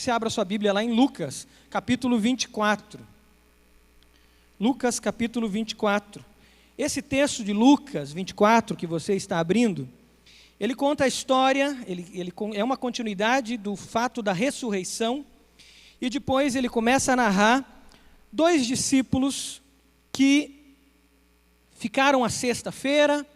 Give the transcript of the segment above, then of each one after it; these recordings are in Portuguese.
que você abra sua Bíblia lá em Lucas, capítulo 24. Lucas, capítulo 24. Esse texto de Lucas 24, que você está abrindo, ele conta a história, é uma continuidade do fato da ressurreição, e depois ele começa a narrar 2 discípulos que ficaram a sexta-feira.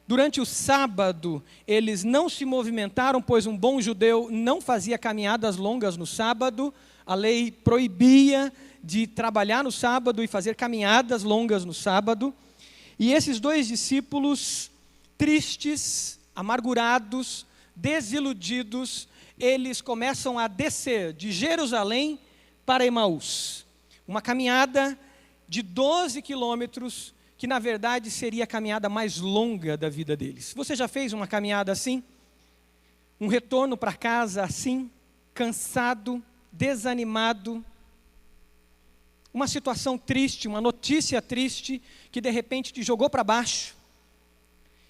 Durante o sábado, eles não se movimentaram, pois um bom judeu não fazia caminhadas longas no sábado. A lei proibia de trabalhar no sábado e fazer caminhadas longas no sábado. E esses 2 discípulos, tristes, amargurados, desiludidos, eles começam a descer de Jerusalém para Emaús. Uma caminhada de 12 quilômetros, que na verdade seria a caminhada mais longa da vida deles. Você já fez uma caminhada assim? Um retorno para casa assim? Cansado, desanimado? Uma situação triste, uma notícia triste, que de repente te jogou para baixo?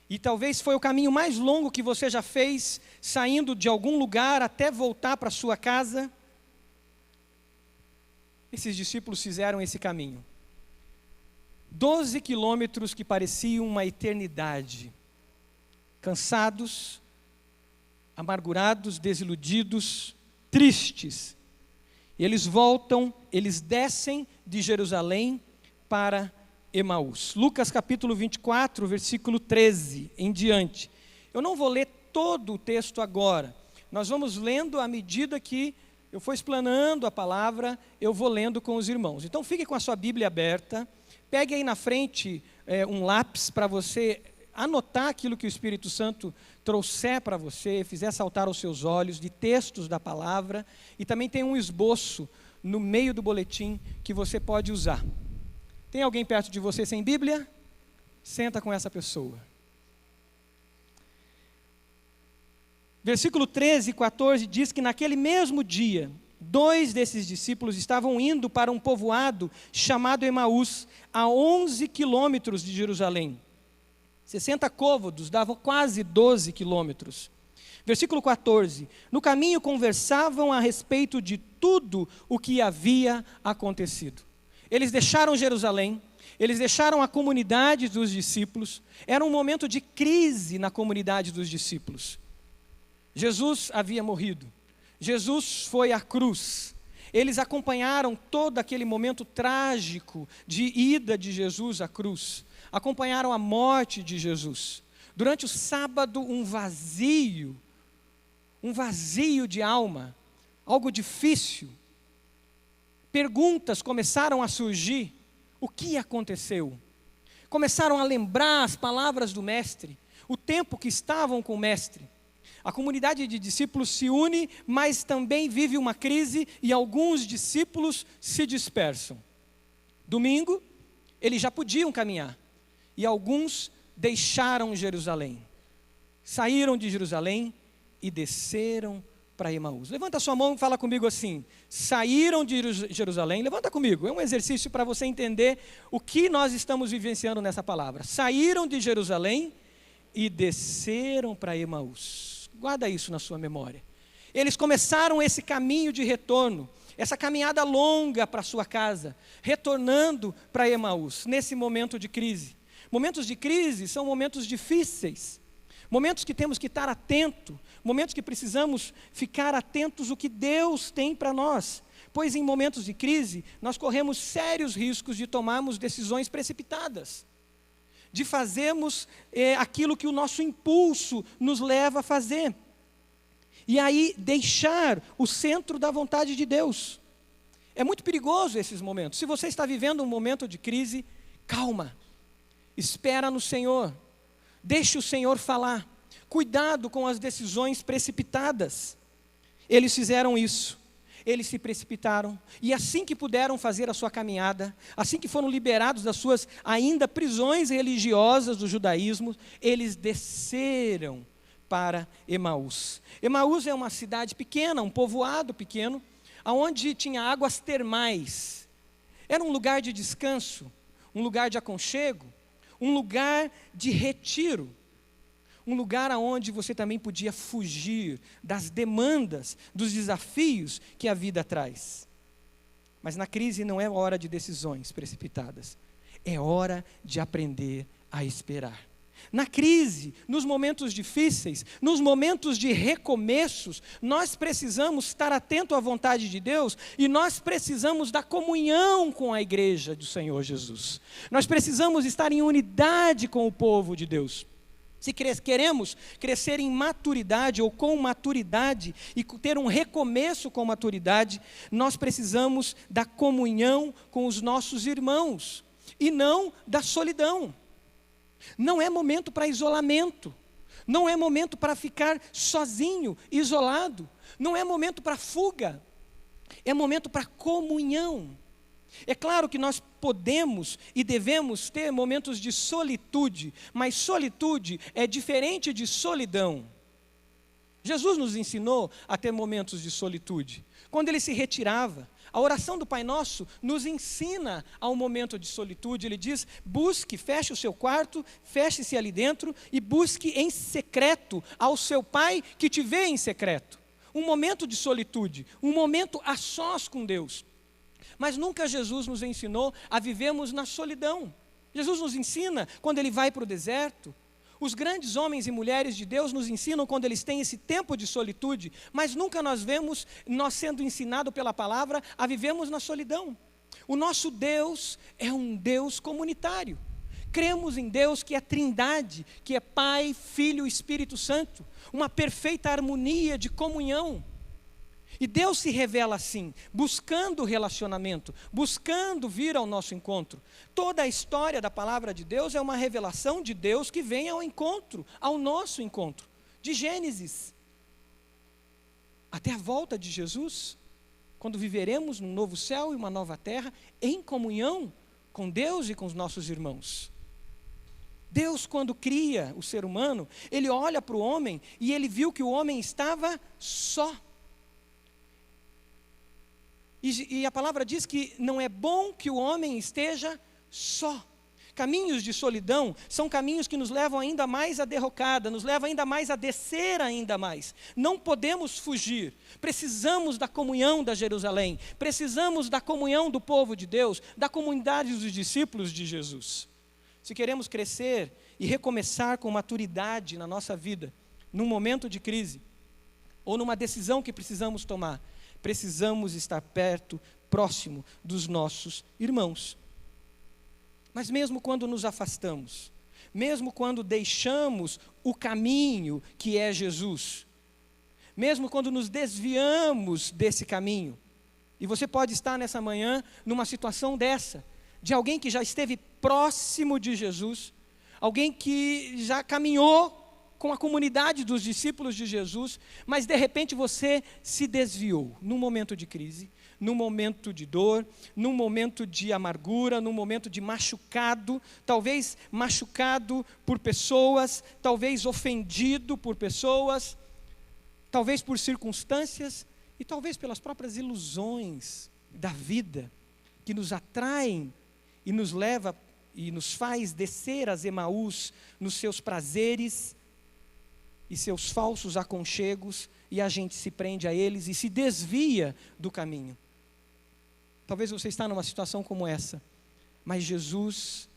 E talvez foi o caminho mais longo que você já fez, saindo de algum lugar até voltar para sua casa? Esses discípulos fizeram esse caminho. 12 quilômetros que pareciam uma eternidade. Cansados, amargurados, desiludidos, tristes. Eles voltam, eles descem de Jerusalém para Emaús. Lucas capítulo 24, versículo 13 em diante. Eu não vou ler todo o texto agora. Nós vamos lendo à medida que eu for explanando a palavra, eu vou lendo com os irmãos. Então fique com a sua Bíblia aberta. Pegue aí na frente um lápis para você anotar aquilo que o Espírito Santo trouxer para você, fizer saltar aos seus olhos, de textos da palavra. E também tem um esboço no meio do boletim que você pode usar. Tem alguém perto de você sem Bíblia? Senta com essa pessoa. Versículo 13 e 14 diz que naquele mesmo dia, 2 desses discípulos estavam indo para um povoado chamado Emaús, a 11 quilômetros de Jerusalém. 60 côvados, davam quase 12 quilômetros. Versículo 14, no caminho conversavam a respeito de tudo o que havia acontecido. Eles deixaram Jerusalém, eles deixaram a comunidade dos discípulos. Era um momento de crise na comunidade dos discípulos. Jesus havia morrido. Jesus foi à cruz. Eles acompanharam todo aquele momento trágico de ida de Jesus à cruz. Acompanharam a morte de Jesus. Durante o sábado, um vazio de alma, algo difícil. Perguntas começaram a surgir. O que aconteceu? Começaram a lembrar as palavras do Mestre, o tempo que estavam com o Mestre. A comunidade de discípulos se une, mas também vive uma crise e alguns discípulos se dispersam. Domingo, eles já podiam caminhar e alguns deixaram Jerusalém. Saíram de Jerusalém e desceram para Emaús. Levanta sua mão e fala comigo assim: saíram de Jerusalém. Levanta comigo, é um exercício para você entender o que nós estamos vivenciando nessa palavra. Saíram de Jerusalém e desceram para Emaús. Guarda isso na sua memória. Eles começaram esse caminho de retorno, essa caminhada longa para sua casa, retornando para Emaús, nesse momento de crise. Momentos de crise são momentos difíceis, momentos que temos que estar atentos, momentos que precisamos ficar atentos ao que Deus tem para nós. Pois em momentos de crise, nós corremos sérios riscos de tomarmos decisões precipitadas, de fazermos aquilo que o nosso impulso nos leva a fazer. E aí deixar o centro da vontade de Deus. É muito perigoso esses momentos. Se você está vivendo um momento de crise, calma. Espera no Senhor. Deixe o Senhor falar. Cuidado com as decisões precipitadas. Eles fizeram isso. Eles se precipitaram, e assim que puderam fazer a sua caminhada, assim que foram liberados das suas ainda prisões religiosas do judaísmo, eles desceram para Emaús. Emaús é uma cidade pequena, um povoado pequeno, onde tinha águas termais. Era um lugar de descanso, um lugar de aconchego, um lugar de retiro, um lugar aonde você também podia fugir das demandas, dos desafios que a vida traz. Mas na crise não é hora de decisões precipitadas, é hora de aprender a esperar. Na crise, nos momentos difíceis, nos momentos de recomeços, nós precisamos estar atento à vontade de Deus e nós precisamos da comunhão com a igreja do Senhor Jesus. Nós precisamos estar em unidade com o povo de Deus. Se queremos crescer em maturidade ou com maturidade e ter um recomeço com maturidade, nós precisamos da comunhão com os nossos irmãos e não da solidão. Não é momento para isolamento, não é momento para ficar sozinho, isolado, não é momento para fuga, é momento para comunhão. É claro que nós podemos e devemos ter momentos de solitude, mas solitude é diferente de solidão. Jesus nos ensinou a ter momentos de solitude, quando Ele se retirava. A oração do Pai Nosso nos ensina a um momento de solitude. Ele diz, busque, feche o seu quarto, feche-se ali dentro e busque em secreto ao seu Pai que te vê em secreto. Um momento de solitude, um momento a sós com Deus. Mas nunca Jesus nos ensinou a vivermos na solidão. Jesus nos ensina quando Ele vai para o deserto. Os grandes homens e mulheres de Deus nos ensinam quando eles têm esse tempo de solitude, mas nunca nós vemos nós sendo ensinados pela palavra a vivermos na solidão. O nosso Deus é um Deus comunitário. Cremos em Deus que é Trindade, que é Pai, Filho e Espírito Santo, uma perfeita harmonia de comunhão. E Deus se revela assim, buscando relacionamento, buscando vir ao nosso encontro. Toda a história da palavra de Deus é uma revelação de Deus que vem ao encontro, ao nosso encontro. De Gênesis até a volta de Jesus, quando viveremos num novo céu e uma nova terra, em comunhão com Deus e com os nossos irmãos. Deus, quando cria o ser humano, Ele olha para o homem e Ele viu que o homem estava só. E a palavra diz que não é bom que o homem esteja só. Caminhos de solidão são caminhos que nos levam ainda mais à derrocada, nos levam ainda mais a descer ainda mais. Não podemos fugir, precisamos da comunhão da Jerusalém, precisamos da comunhão do povo de Deus, da comunidade dos discípulos de Jesus. Se queremos crescer e recomeçar com maturidade na nossa vida, num momento de crise, ou numa decisão que precisamos tomar, precisamos estar perto, próximo dos nossos irmãos. Mas mesmo quando nos afastamos, mesmo quando deixamos o caminho que é Jesus, mesmo quando nos desviamos desse caminho, e você pode estar nessa manhã numa situação dessa, de alguém que já esteve próximo de Jesus, alguém que já caminhou com a comunidade dos discípulos de Jesus, mas de repente você se desviou num momento de crise, num momento de dor, num momento de amargura, num momento de machucado, talvez machucado por pessoas, talvez ofendido por pessoas, talvez por circunstâncias e talvez pelas próprias ilusões da vida que nos atraem e nos leva e nos faz descer as Emaús nos seus prazeres e seus falsos aconchegos, e a gente se prende a eles e se desvia do caminho. Talvez você está numa situação como essa, mas Jesus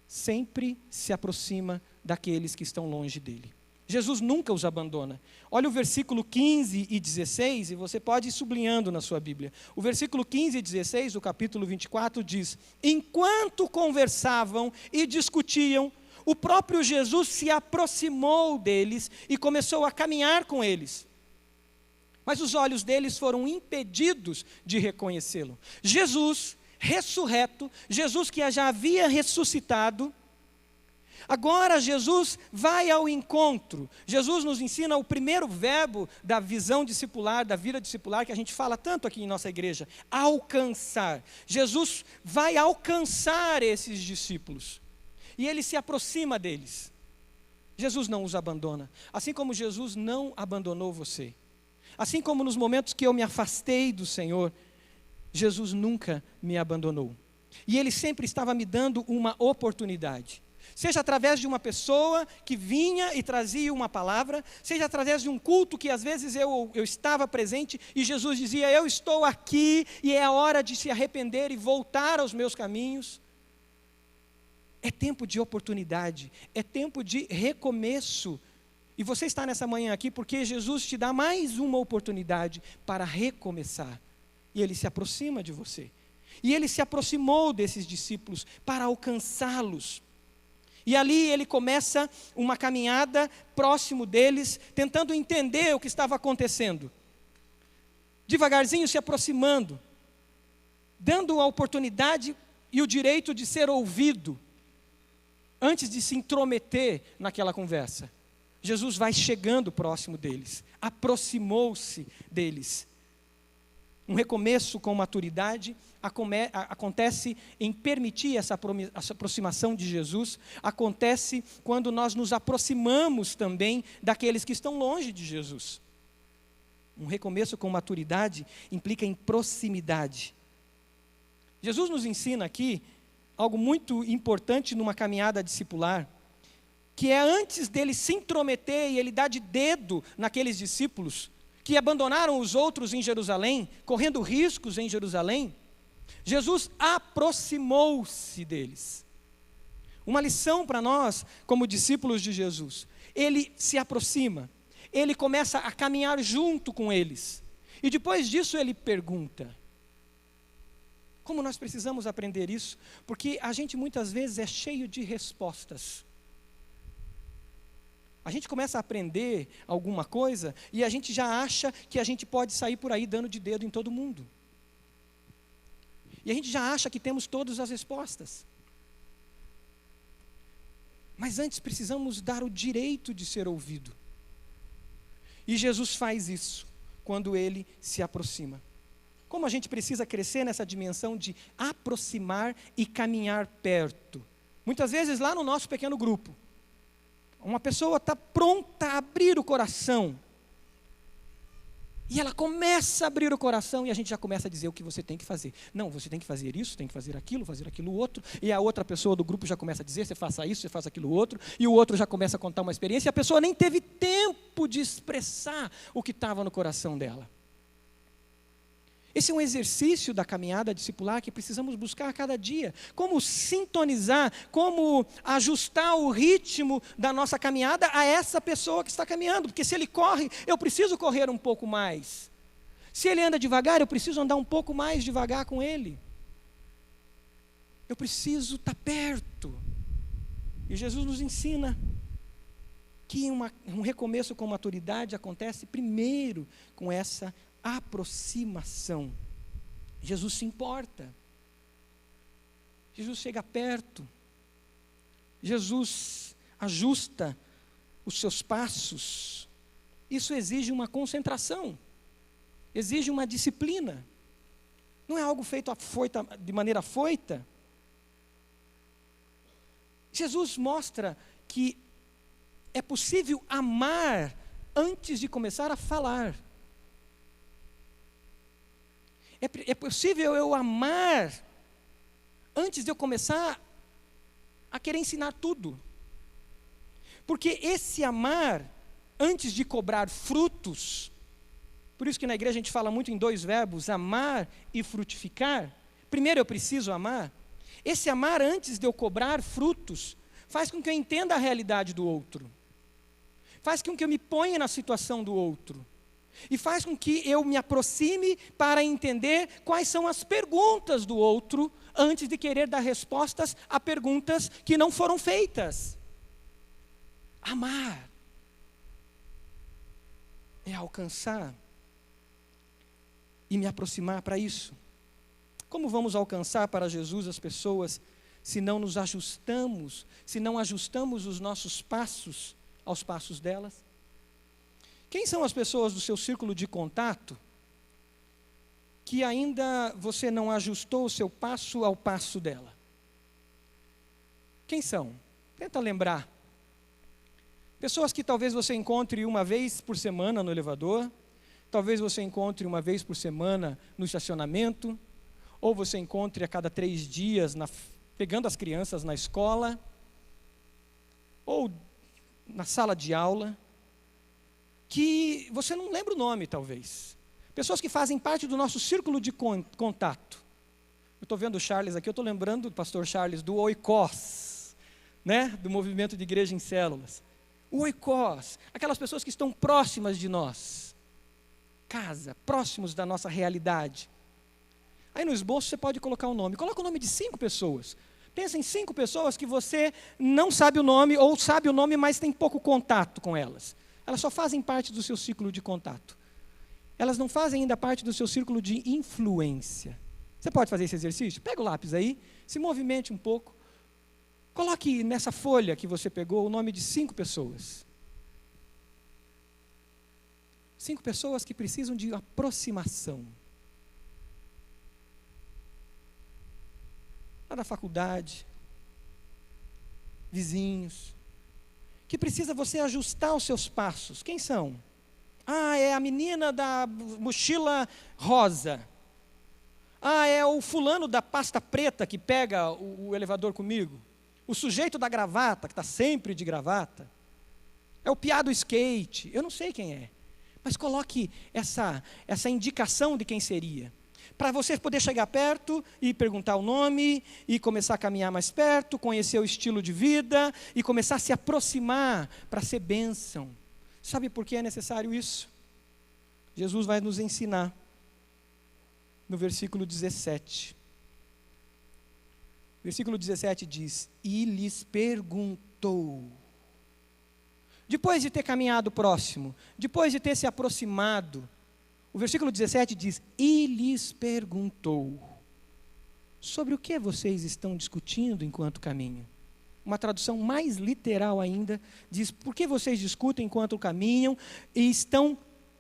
sempre se aproxima daqueles que estão longe dele. Jesus nunca os abandona. Olha o versículo 15 e 16, e você pode ir sublinhando na sua Bíblia. O versículo 15 e 16 do capítulo 24 diz: enquanto conversavam e discutiam, o próprio Jesus se aproximou deles e começou a caminhar com eles. Mas os olhos deles foram impedidos de reconhecê-lo. Jesus, ressurreto, Jesus que já havia ressuscitado, agora Jesus vai ao encontro. Jesus nos ensina o primeiro verbo da visão discipular, da vida discipular, que a gente fala tanto aqui em nossa igreja: alcançar. Jesus vai alcançar esses discípulos. E ele se aproxima deles. Jesus não os abandona. Assim como Jesus não abandonou você. Assim como nos momentos que eu me afastei do Senhor, Jesus nunca me abandonou. E Ele sempre estava me dando uma oportunidade. Seja através de uma pessoa que vinha e trazia uma palavra, seja através de um culto que às vezes eu estava presente e Jesus dizia: eu estou aqui e é a hora de se arrepender e voltar aos meus caminhos. É tempo de oportunidade, é tempo de recomeço. E você está nessa manhã aqui porque Jesus te dá mais uma oportunidade para recomeçar. E Ele se aproxima de você. E Ele se aproximou desses discípulos para alcançá-los. E ali Ele começa uma caminhada próximo deles, tentando entender o que estava acontecendo. Devagarzinho se aproximando, dando a oportunidade e o direito de ser ouvido, antes de se intrometer naquela conversa. Jesus vai chegando próximo deles, aproximou-se deles. Um recomeço com maturidade acontece em permitir essa aproximação de Jesus, acontece quando nós nos aproximamos também daqueles que estão longe de Jesus. Um recomeço com maturidade implica em proximidade. Jesus nos ensina aqui algo muito importante numa caminhada discipular, que é antes dele se intrometer e ele dar de dedo naqueles discípulos que abandonaram os outros em Jerusalém, correndo riscos em Jerusalém, Jesus aproximou-se deles. Uma lição para nós, como discípulos de Jesus: Ele se aproxima, Ele começa a caminhar junto com eles, e depois disso Ele pergunta. Como nós precisamos aprender isso? Porque a gente muitas vezes é cheio de respostas. A gente começa a aprender alguma coisa e a gente já acha que a gente pode sair por aí dando de dedo em todo mundo. E a gente já acha que temos todas as respostas. Mas antes precisamos dar o direito de ser ouvido. E Jesus faz isso quando Ele se aproxima. Como a gente precisa crescer nessa dimensão de aproximar e caminhar perto. Muitas vezes lá no nosso pequeno grupo, uma pessoa está pronta a abrir o coração. E ela começa a abrir o coração e a gente já começa a dizer o que você tem que fazer. Não, você tem que fazer isso, tem que fazer aquilo outro. E a outra pessoa do grupo já começa a dizer: você faça isso, você faça aquilo outro. E o outro já começa a contar uma experiência e a pessoa nem teve tempo de expressar o que estava no coração dela. Esse é um exercício da caminhada discipular que precisamos buscar a cada dia. Como sintonizar, como ajustar o ritmo da nossa caminhada a essa pessoa que está caminhando. Porque se ele corre, eu preciso correr um pouco mais. Se ele anda devagar, eu preciso andar um pouco mais devagar com ele. Eu preciso estar perto. E Jesus nos ensina que um recomeço com maturidade acontece primeiro com essa aproximação. Jesus se importa. Jesus chega perto. Jesus ajusta os seus passos. Isso exige uma concentração. Exige uma disciplina. Não é algo feito de maneira afoita. Jesus mostra que é possível amar antes de começar a falar. É possível eu amar antes de eu começar a querer ensinar tudo. Porque esse amar, antes de cobrar frutos, por isso que na igreja a gente fala muito em dois verbos, amar e frutificar. Primeiro eu preciso amar. Esse amar, antes de eu cobrar frutos, faz com que eu entenda a realidade do outro. Faz com que eu me ponha na situação do outro. E faz com que eu me aproxime para entender quais são as perguntas do outro, antes de querer dar respostas a perguntas que não foram feitas. Amar é alcançar e me aproximar para isso. Como vamos alcançar para Jesus as pessoas se não nos ajustamos, se não ajustamos os nossos passos aos passos delas? Quem são as pessoas do seu círculo de contato que ainda você não ajustou o seu passo ao passo dela? Quem são? Tenta lembrar. Pessoas que talvez você encontre uma vez por semana no elevador, talvez você encontre uma vez por semana no estacionamento, ou você encontre a cada 3 dias pegando as crianças na escola. ou na sala de aula, que você não lembra o nome, talvez. Pessoas que fazem parte do nosso círculo de contato. Eu estou vendo o Charles aqui, eu estou lembrando do pastor Charles, do Oikos, né? Do movimento de igreja em células. O Oikos, aquelas pessoas que estão próximas de nós. Casa, próximos da nossa realidade. Aí no esboço você pode colocar o nome. Coloca o nome de 5 pessoas. Pensa em 5 pessoas que você não sabe o nome, ou sabe o nome, mas tem pouco contato com elas. Elas só fazem parte do seu círculo de contato. Elas não fazem ainda parte do seu círculo de influência. Você pode fazer esse exercício? Pega o lápis aí, se movimente um pouco. Coloque nessa folha que você pegou o nome de 5 pessoas. 5 pessoas que precisam de aproximação. Lá da faculdade, vizinhos, que precisa você ajustar os seus passos. Quem são? Ah, é a menina da mochila rosa. Ah, é o fulano da pasta preta que pega o elevador comigo. O sujeito da gravata, que está sempre de gravata. É o piá do skate. Eu não sei quem é. Mas coloque essa indicação de quem seria. Para você poder chegar perto e perguntar o nome, e começar a caminhar mais perto, conhecer o estilo de vida, e começar a se aproximar para ser bênção. Sabe por que é necessário isso? Jesus vai nos ensinar no versículo 17. Versículo 17 diz: e lhes perguntou. Depois de ter caminhado próximo, depois de ter se aproximado, o versículo 17 diz: e lhes perguntou, sobre o que vocês estão discutindo enquanto caminham? Uma tradução mais literal ainda, diz: por que vocês discutem enquanto caminham e estão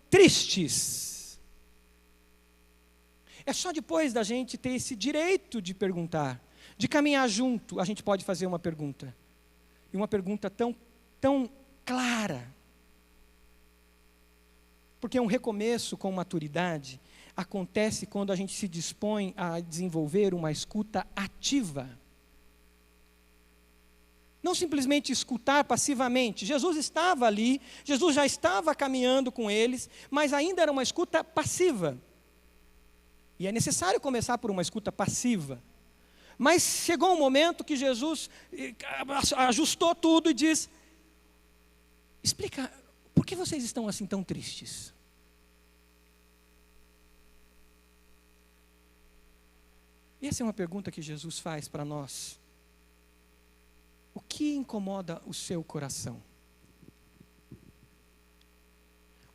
tristes? É só depois da gente ter esse direito de perguntar, de caminhar junto, a gente pode fazer uma pergunta. E uma pergunta tão clara. Porque um recomeço com maturidade acontece quando a gente se dispõe a desenvolver uma escuta ativa. Não simplesmente escutar passivamente. Jesus estava ali, Jesus já estava caminhando com eles, mas ainda era uma escuta passiva. E é necessário começar por uma escuta passiva. Mas chegou um momento que Jesus ajustou tudo e diz: explica, por que vocês estão assim tão tristes? E essa é uma pergunta que Jesus faz para nós. O que incomoda o seu coração?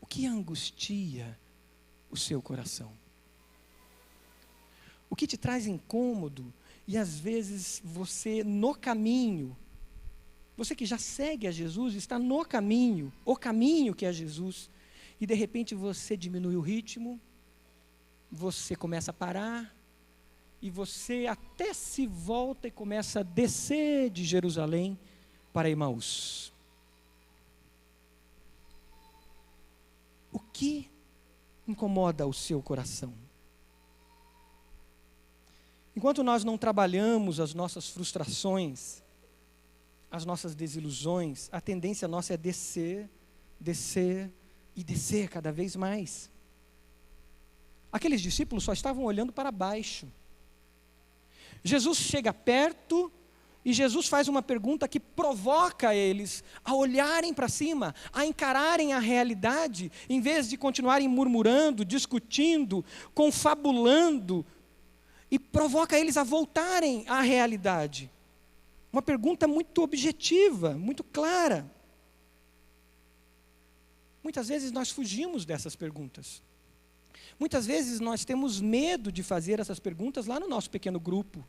O que angustia o seu coração? O que te traz incômodo e às vezes você no caminho, você que já segue a Jesus, está no caminho, o caminho que é Jesus, e de repente você diminui o ritmo, você começa a parar, e você até se volta e começa a descer de Jerusalém para Emaús. O que incomoda o seu coração? Enquanto nós não trabalhamos as nossas frustrações, as nossas desilusões, a tendência nossa é descer, descer e descer cada vez mais. Aqueles discípulos só estavam olhando para baixo. Jesus chega perto e Jesus faz uma pergunta que provoca eles a olharem para cima, a encararem a realidade, em vez de continuarem murmurando, discutindo, confabulando, e provoca eles a voltarem à realidade. Uma pergunta muito objetiva, muito clara. Muitas vezes nós fugimos dessas perguntas. Muitas vezes nós temos medo de fazer essas perguntas lá no nosso pequeno grupo.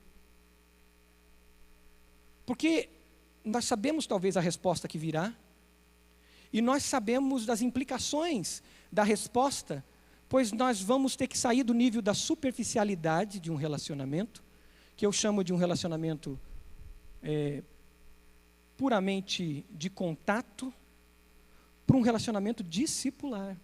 Porque nós sabemos talvez a resposta que virá, e nós sabemos das implicações da resposta, pois nós vamos ter que sair do nível da superficialidade de um relacionamento, que eu chamo de um relacionamento puramente de contato, para um relacionamento discipular.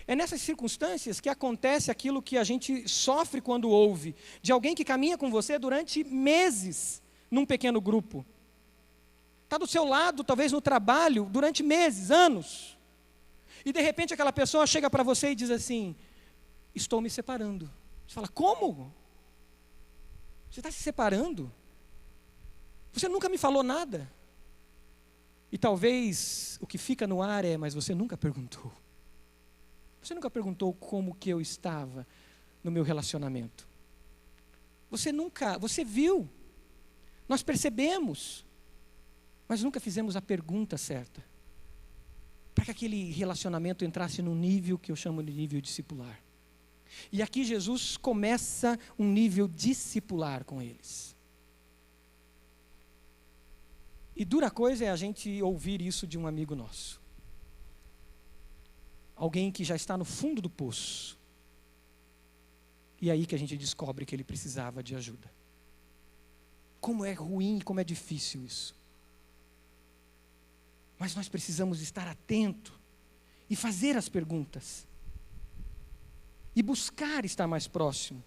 É nessas circunstâncias que acontece aquilo que a gente sofre quando ouve, de alguém que caminha com você durante meses, num pequeno grupo. está do seu lado, talvez no trabalho, durante meses, anos. E de repente aquela pessoa chega para você e diz assim: estou me separando. Você fala: como? Você está se separando? Você nunca me falou nada. E talvez o que fica no ar é: mas você nunca perguntou. Você nunca perguntou como que eu estava no meu relacionamento. Você viu, nós percebemos, mas nunca fizemos a pergunta certa, para que aquele relacionamento entrasse no nível que eu chamo de nível discipular. E aqui Jesus começa um nível discipular com eles. E dura coisa é a gente ouvir isso de um amigo nosso. Alguém que já está no fundo do poço. E aí que a gente descobre que ele precisava de ajuda. Como é ruim, como é difícil isso. Mas nós precisamos estar atento e fazer as perguntas. E buscar estar mais próximo.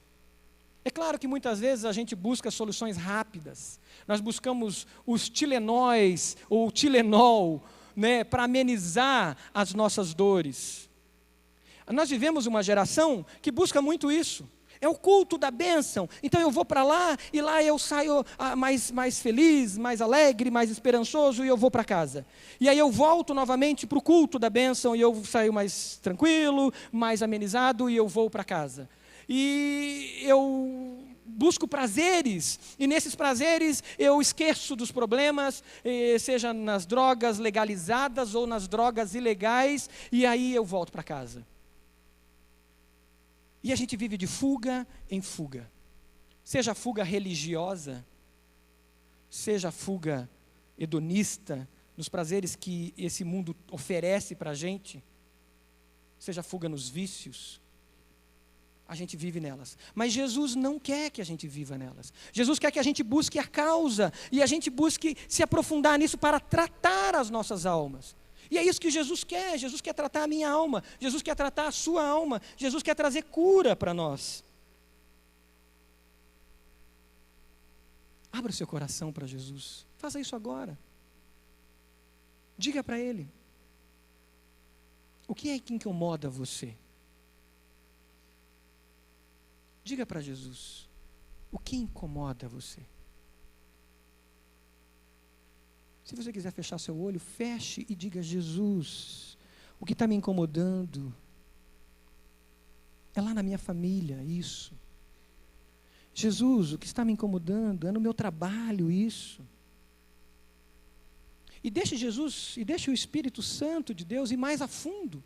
É claro que muitas vezes a gente busca soluções rápidas. Nós buscamos os Tilenóis ou o Tilenol, né, para amenizar as nossas dores. Nós vivemos uma geração que busca muito isso. É o culto da bênção. Então eu vou para lá e lá eu saio mais feliz, mais alegre, mais esperançoso e eu vou para casa. E aí eu volto novamente para o culto da bênção e eu saio mais tranquilo, mais amenizado e eu vou para casa. E eu busco prazeres, e nesses prazeres eu esqueço dos problemas, seja nas drogas legalizadas ou nas drogas ilegais, e aí eu volto para casa. E a gente vive de fuga em fuga. Seja a fuga religiosa, seja a fuga hedonista, nos prazeres que esse mundo oferece para a gente, seja a fuga nos vícios, a gente vive nelas. Mas Jesus não quer que a gente viva nelas. Jesus quer que a gente busque a causa, e a gente busque se aprofundar nisso para tratar as nossas almas. E é isso que Jesus quer. Jesus quer tratar a minha alma, Jesus quer tratar a sua alma, Jesus quer trazer cura para nós. Abra o seu coração para Jesus, faça isso agora. Diga para Ele, o que é que incomoda você? Diga para Jesus, o que incomoda você? Se você quiser fechar seu olho, feche e diga: Jesus, o que está me incomodando é lá na minha família, isso. Jesus, o que está me incomodando é no meu trabalho, isso. E deixe Jesus, e deixe o Espírito Santo de Deus ir mais a fundo.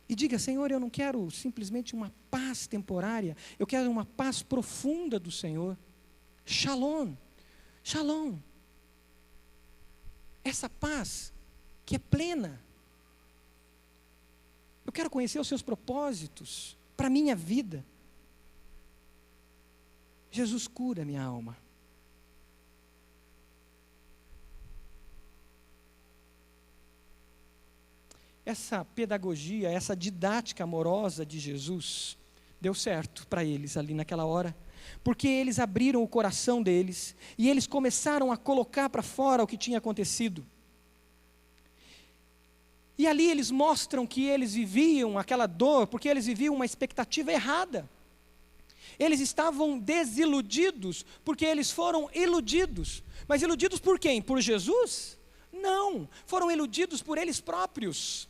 E diga: Senhor, eu não quero simplesmente uma paz temporária, eu quero uma paz profunda do Senhor. Shalom. Shalom. Essa paz que é plena. Eu quero conhecer os seus propósitos para a minha vida. Jesus, cura minha alma. Essa pedagogia, essa didática amorosa de Jesus deu certo para eles ali naquela hora, porque eles abriram o coração deles e eles começaram a colocar para fora o que tinha acontecido. E ali eles mostram que eles viviam aquela dor porque eles viviam uma expectativa errada. Eles estavam desiludidos porque eles foram iludidos. Mas iludidos por quem? Por Jesus? Não, foram iludidos por eles próprios.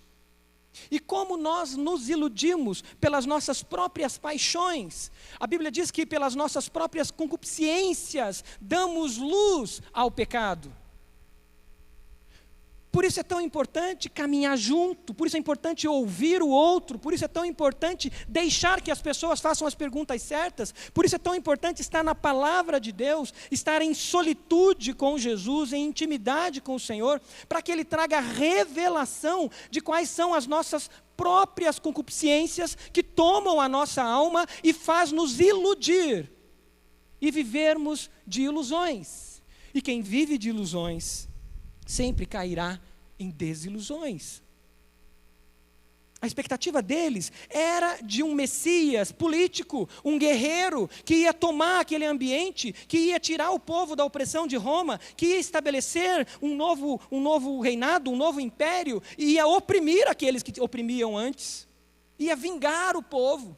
E como nós nos iludimos pelas nossas próprias paixões, a Bíblia diz que pelas nossas próprias concupiscências damos luz ao pecado. Por isso é tão importante caminhar junto, por isso é importante ouvir o outro, por isso é tão importante deixar que as pessoas façam as perguntas certas, por isso é tão importante estar na palavra de Deus, estar em solitude com Jesus, em intimidade com o Senhor, para que Ele traga revelação de quais são as nossas próprias concupiscências que tomam a nossa alma e faz nos iludir e vivermos de ilusões. E quem vive de ilusões sempre cairá em desilusões. A expectativa deles era de um Messias político, um guerreiro, que ia tomar aquele ambiente, que ia tirar o povo da opressão de Roma, que ia estabelecer um novo reinado, um novo império, e ia oprimir aqueles que oprimiam antes, ia vingar o povo.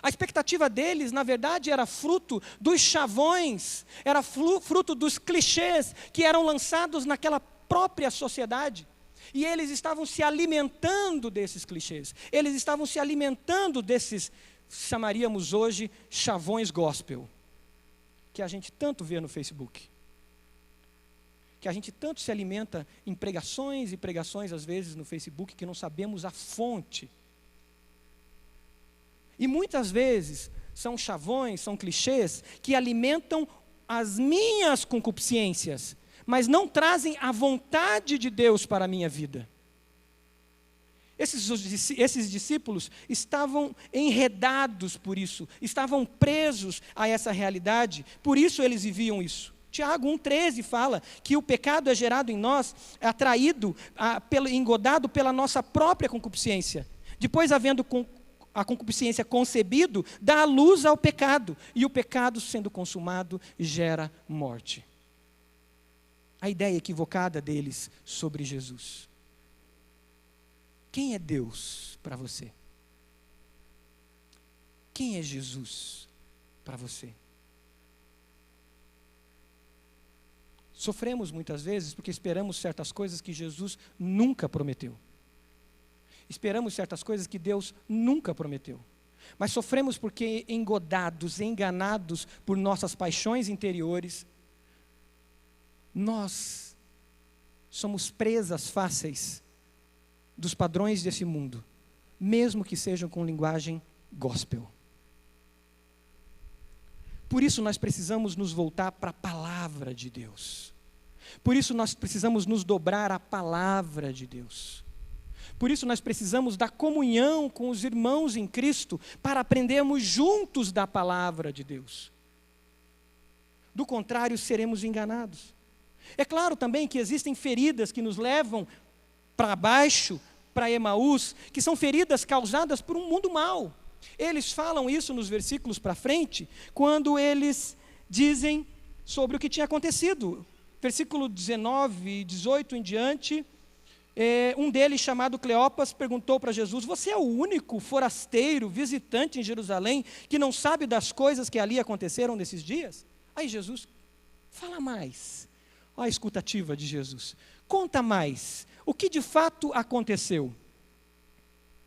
A expectativa deles, na verdade, era fruto dos chavões, era fruto dos clichês que eram lançados naquela própria sociedade. E eles estavam se alimentando desses clichês. Eles estavam se alimentando desses, chamaríamos hoje, chavões gospel, que a gente tanto vê no Facebook. Que a gente tanto se alimenta em pregações e pregações, às vezes, no Facebook, que não sabemos a fonte. E muitas vezes são chavões, são clichês, que alimentam as minhas concupiscências, mas não trazem a vontade de Deus para a minha vida. Esses discípulos estavam enredados por isso, estavam presos a essa realidade, por isso eles viviam isso. Tiago 1,13 fala que o pecado é gerado em nós, é atraído, engodado pela nossa própria concupiscência. Depois, havendo a concupiscência concebido, dá a luz ao pecado, e o pecado, sendo consumado, gera morte. A ideia equivocada deles sobre Jesus. Quem é Deus para você? Quem é Jesus para você? Sofremos muitas vezes porque esperamos certas coisas que Jesus nunca prometeu. Esperamos certas coisas que Deus nunca prometeu. Mas sofremos porque engodados, enganados por nossas paixões interiores, nós somos presas fáceis dos padrões desse mundo, mesmo que sejam com linguagem gospel. Por isso nós precisamos nos voltar para a palavra de Deus. Por isso nós precisamos nos dobrar à palavra de Deus. Por isso nós precisamos da comunhão com os irmãos em Cristo, para aprendermos juntos da palavra de Deus. Do contrário, seremos enganados. É claro também que existem feridas que nos levam para baixo, para Emaús, que são feridas causadas por um mundo mau. Eles falam isso nos versículos para frente, quando eles dizem sobre o que tinha acontecido. Versículo 19 e 18 em diante, um deles, chamado Cleopas, perguntou para Jesus: você é o único forasteiro, visitante em Jerusalém, que não sabe das coisas que ali aconteceram nesses dias? Aí Jesus, fala mais. Olha a escutativa de Jesus. Conta mais. O que de fato aconteceu?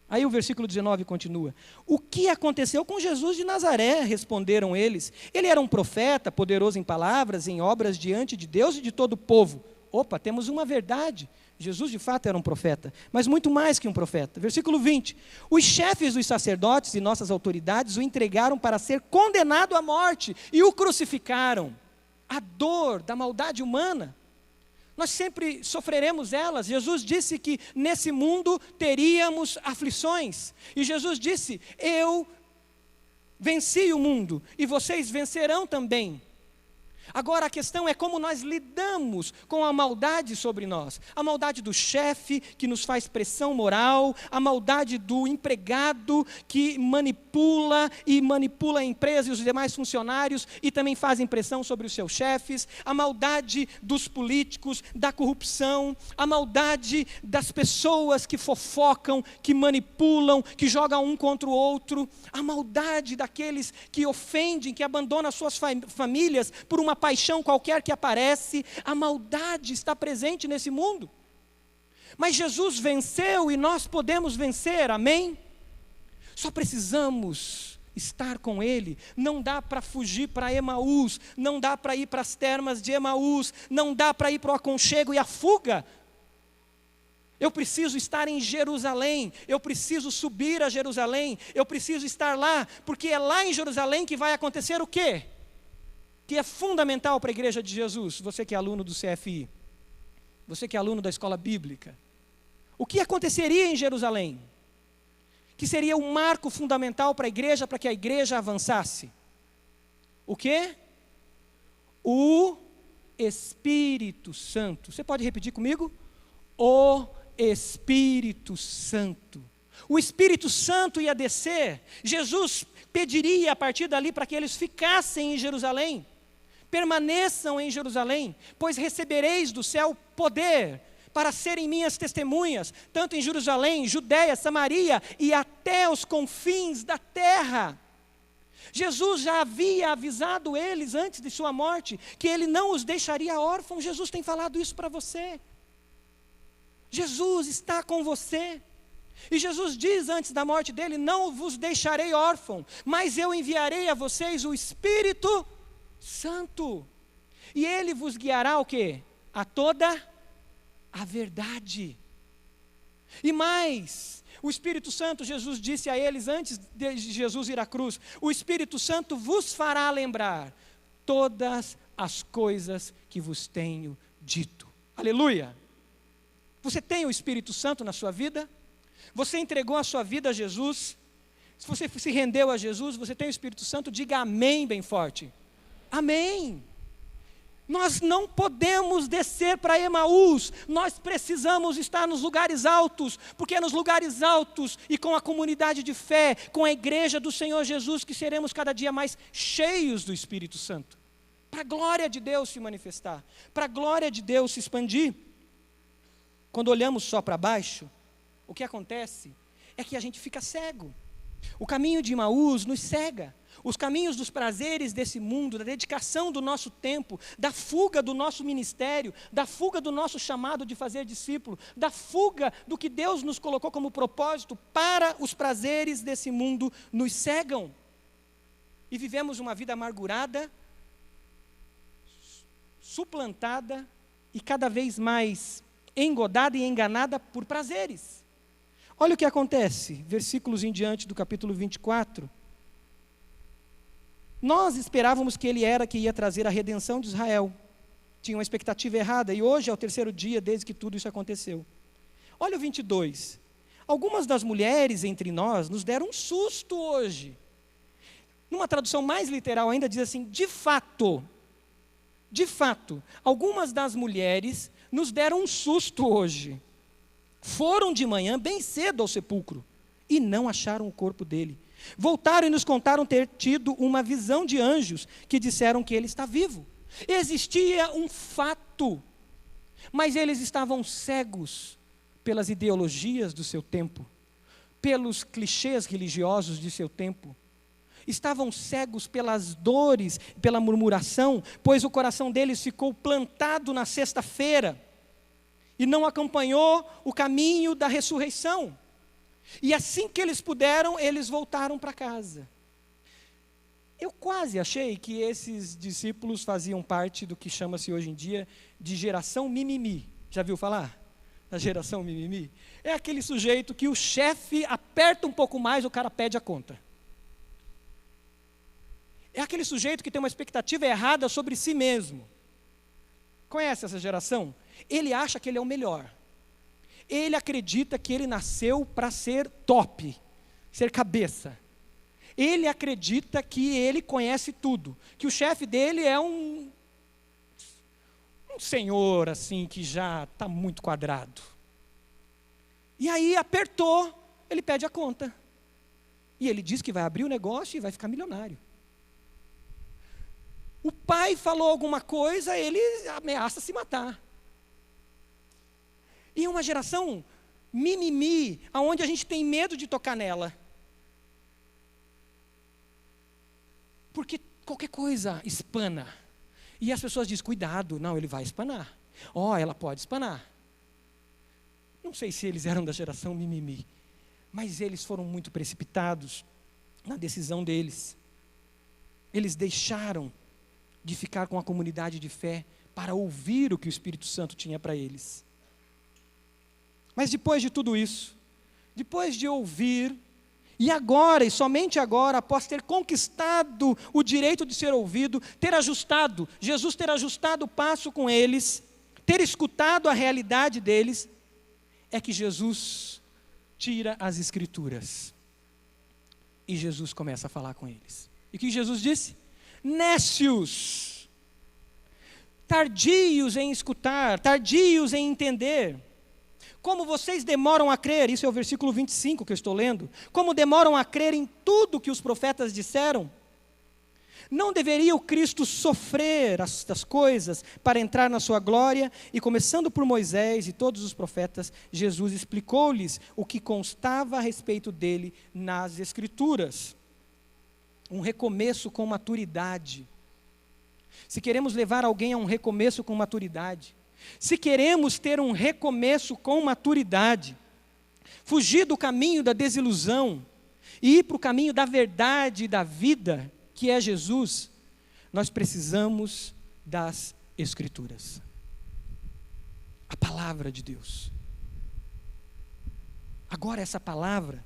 Aí o versículo 19 continua. O que aconteceu com Jesus de Nazaré? Responderam eles. Ele era um profeta, poderoso em palavras, em obras diante de Deus e de todo o povo. Opa, temos uma verdade. Jesus de fato era um profeta, mas muito mais que um profeta. Versículo 20. Os chefes dos sacerdotes e nossas autoridades o entregaram para ser condenado à morte e o crucificaram. A dor da maldade humana, nós sempre sofreremos elas. Jesus disse que nesse mundo teríamos aflições. E Jesus disse: eu venci o mundo e vocês vencerão também. Agora a questão é como nós lidamos com a maldade sobre nós. A maldade do chefe que nos faz pressão moral, a maldade do empregado que manipula a empresa e os demais funcionários e também fazem pressão sobre os seus chefes, a maldade dos políticos, da corrupção, a maldade das pessoas que fofocam, que manipulam, que jogam um contra o outro, a maldade daqueles que ofendem, que abandonam suas famílias por uma paixão qualquer que aparece. A maldade está presente nesse mundo. Mas Jesus venceu e nós podemos vencer, amém? Só precisamos estar com Ele. Não dá para fugir para Emaús, não dá para ir para as termas de Emaús, não dá para ir para o aconchego e a fuga. Eu preciso estar em Jerusalém, eu preciso subir a Jerusalém, eu preciso estar lá, porque é lá em Jerusalém que vai acontecer o quê? Que é fundamental para a igreja de Jesus. Você que é aluno do CFI, você que é aluno da escola bíblica, o que aconteceria em Jerusalém? Que seria um marco fundamental para a igreja, para que a igreja avançasse. O quê? O Espírito Santo. Você pode repetir comigo? O Espírito Santo. O Espírito Santo ia descer. Jesus pediria a partir dali para que eles ficassem em Jerusalém. Permaneçam em Jerusalém, pois recebereis do céu poder para serem minhas testemunhas, tanto em Jerusalém, Judéia, Samaria e até os confins da terra. Jesus já havia avisado eles antes de sua morte, que ele não os deixaria órfãos. Jesus tem falado isso para você. Jesus está com você. E Jesus diz antes da morte dele: não vos deixarei órfão, mas eu enviarei a vocês o Espírito Santo. E ele vos guiará o quê? A toda a verdade. E mais, o Espírito Santo, Jesus disse a eles antes de Jesus ir à cruz: o Espírito Santo vos fará lembrar todas as coisas que vos tenho dito. Aleluia! Você tem o Espírito Santo na sua vida? Você entregou a sua vida a Jesus? Se você se rendeu a Jesus, você tem o Espírito Santo? Diga amém bem forte. Amém. Nós não podemos descer para Emaús, nós precisamos estar nos lugares altos, porque é nos lugares altos e com a comunidade de fé, com a igreja do Senhor Jesus, que seremos cada dia mais cheios do Espírito Santo, para a glória de Deus se manifestar, para a glória de Deus se expandir. Quando olhamos só para baixo, o que acontece é que a gente fica cego. O caminho de Emaús nos cega. Os caminhos dos prazeres desse mundo, da dedicação do nosso tempo, da fuga do nosso ministério, da fuga do nosso chamado de fazer discípulo, da fuga do que Deus nos colocou como propósito para os prazeres desse mundo, nos cegam. E vivemos uma vida amargurada, suplantada e cada vez mais engodada e enganada por prazeres. Olha o que acontece, versículos em diante do capítulo 24. Nós esperávamos que ele era que ia trazer a redenção de Israel. Tinha uma expectativa errada, e hoje é o terceiro dia desde que tudo isso aconteceu. Olha o 22. Algumas das mulheres entre nós nos deram um susto hoje. Numa tradução mais literal ainda diz assim: de fato, algumas das mulheres nos deram um susto hoje. Foram de manhã bem cedo ao sepulcro e não acharam o corpo dele. Voltaram e nos contaram ter tido uma visão de anjos que disseram que ele está vivo. Existia um fato, mas eles estavam cegos pelas ideologias do seu tempo, pelos clichês religiosos de seu tempo. Estavam cegos pelas dores, pela murmuração, pois o coração deles ficou plantado na sexta-feira e não acompanhou o caminho da ressurreição. E assim que eles puderam, eles voltaram para casa. Eu quase achei que esses discípulos faziam parte do que chama-se hoje em dia de geração mimimi. Já viu falar da geração mimimi? É aquele sujeito que o chefe aperta um pouco mais, o cara pede a conta. É aquele sujeito que tem uma expectativa errada sobre si mesmo. Conhece essa geração? Ele acha que ele é o melhor. Ele acredita que ele nasceu para ser top, ser cabeça. Ele acredita que ele conhece tudo, que o chefe dele é um senhor assim que já está muito quadrado. E aí apertou, ele pede a conta. E ele diz que vai abrir o negócio e vai ficar milionário. O pai falou alguma coisa, ele ameaça se matar. E uma geração mimimi, onde a gente tem medo de tocar nela. Porque qualquer coisa espana. E as pessoas dizem: cuidado, não, ele vai espanar. Ela pode espanar. Não sei se eles eram da geração mimimi, mas eles foram muito precipitados na decisão deles. Eles deixaram de ficar com a comunidade de fé para ouvir o que o Espírito Santo tinha para eles. Mas depois de tudo isso, depois de ouvir, e agora, e somente agora, após ter conquistado o direito de ser ouvido, Jesus ter ajustado o passo com eles, ter escutado a realidade deles, é que Jesus tira as Escrituras. E Jesus começa a falar com eles. E o que Jesus disse? Nécios, tardios em escutar, tardios em entender. Como vocês demoram a crer, isso é o versículo 25 que eu estou lendo, como demoram a crer em tudo que os profetas disseram? Não deveria o Cristo sofrer estas coisas para entrar na sua glória? E começando por Moisés e todos os profetas, Jesus explicou-lhes o que constava a respeito dele nas Escrituras. Um recomeço com maturidade. Se queremos levar alguém a um recomeço com maturidade, se queremos ter um recomeço com maturidade, fugir do caminho da desilusão e ir para o caminho da verdade e da vida, que é Jesus, nós precisamos das Escrituras. A palavra de Deus. Agora essa palavra,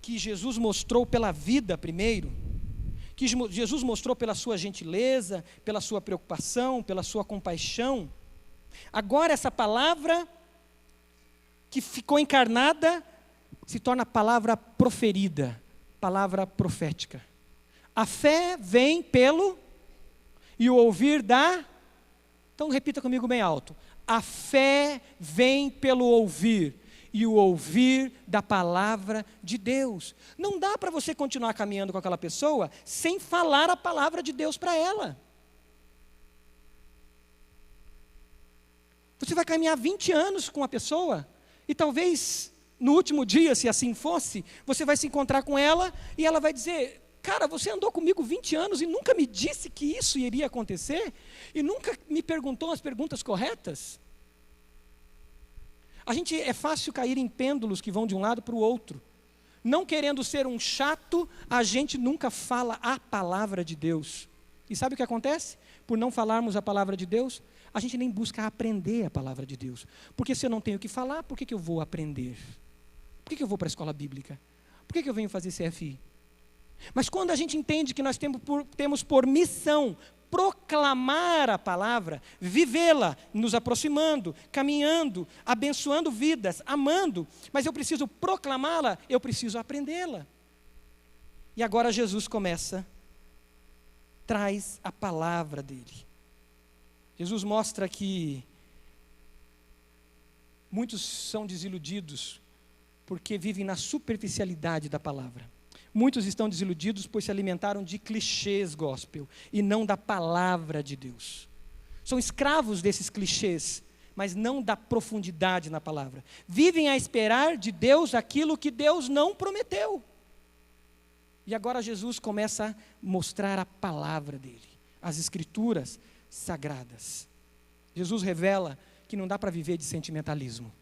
que Jesus mostrou pela vida primeiro, que Jesus mostrou pela sua gentileza, pela sua preocupação, pela sua compaixão, agora essa palavra, que ficou encarnada, se torna palavra proferida, palavra profética. A fé vem pelo e o ouvir da... Então repita comigo bem alto. A fé vem pelo ouvir e o ouvir da palavra de Deus. Não dá para você continuar caminhando com aquela pessoa sem falar a palavra de Deus para ela. Você vai caminhar 20 anos com a pessoa e talvez no último dia, se assim fosse, você vai se encontrar com ela e ela vai dizer: cara, você andou comigo 20 anos e nunca me disse que isso iria acontecer? E nunca me perguntou as perguntas corretas? É fácil cair em pêndulos que vão de um lado para o outro. Não querendo ser um chato, a gente nunca fala a palavra de Deus. E sabe o que acontece? Por não falarmos a palavra de Deus, a gente nem busca aprender a palavra de Deus. Porque se eu não tenho o que falar, por que eu vou aprender? Por que eu vou para a escola bíblica? Por que eu venho fazer CFI? Mas quando a gente entende que nós temos por missão proclamar a palavra, vivê-la, nos aproximando, caminhando, abençoando vidas, amando, mas eu preciso proclamá-la, eu preciso aprendê-la. E agora Jesus traz a palavra dele. Jesus mostra que muitos são desiludidos porque vivem na superficialidade da palavra. Muitos estão desiludidos pois se alimentaram de clichês gospel e não da palavra de Deus. São escravos desses clichês, mas não da profundidade na palavra. Vivem a esperar de Deus aquilo que Deus não prometeu. E agora Jesus começa a mostrar a palavra dele, as Escrituras sagradas. Jesus revela que não dá para viver de sentimentalismo.